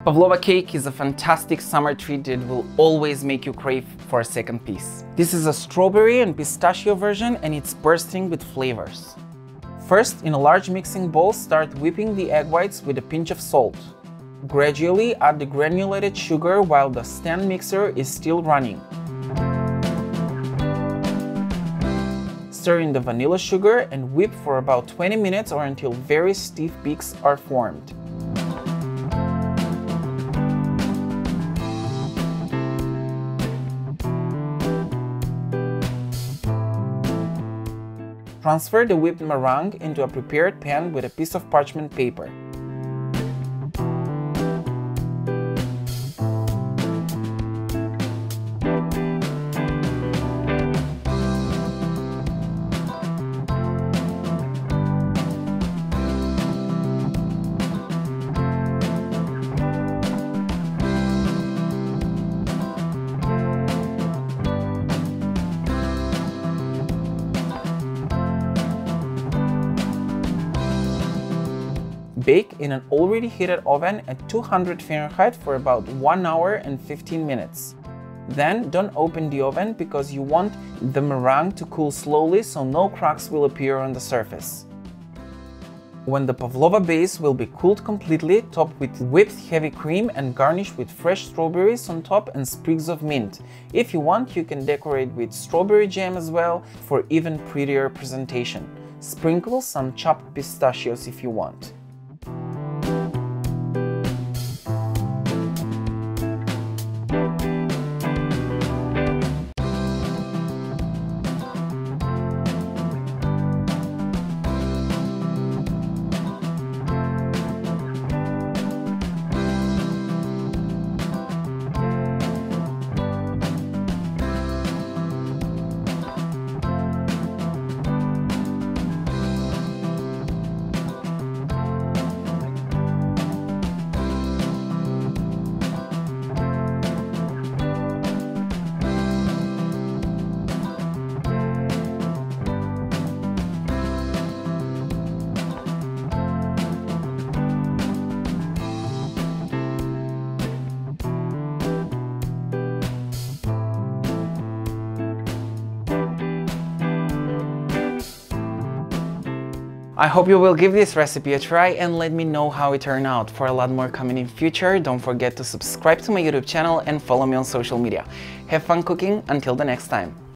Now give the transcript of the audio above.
Pavlova cake is a fantastic summer treat that will always make you crave for a second piece. This is a strawberry and pistachio version and it's bursting with flavors. First, in a large mixing bowl, start whipping the egg whites with a pinch of salt. Gradually add the granulated sugar while the stand mixer is still running. Stir in the vanilla sugar and whip for about 20 minutes or until very stiff peaks are formed. Transfer the whipped meringue into a prepared pan with a piece of parchment paper. Bake in an already heated oven at 200 Fahrenheit for about 1 hour and 15 minutes. Then don't open the oven because you want the meringue to cool slowly so no cracks will appear on the surface. When the pavlova base will be cooled completely, top with whipped heavy cream and garnish with fresh strawberries on top and sprigs of mint. If you want, you can decorate with strawberry jam as well for even prettier presentation. Sprinkle some chopped pistachios if you want. I hope you will give this recipe a try and let me know how it turned out. For a lot more coming in future, don't forget to subscribe to my YouTube channel and follow me on social media. Have fun cooking, until the next time!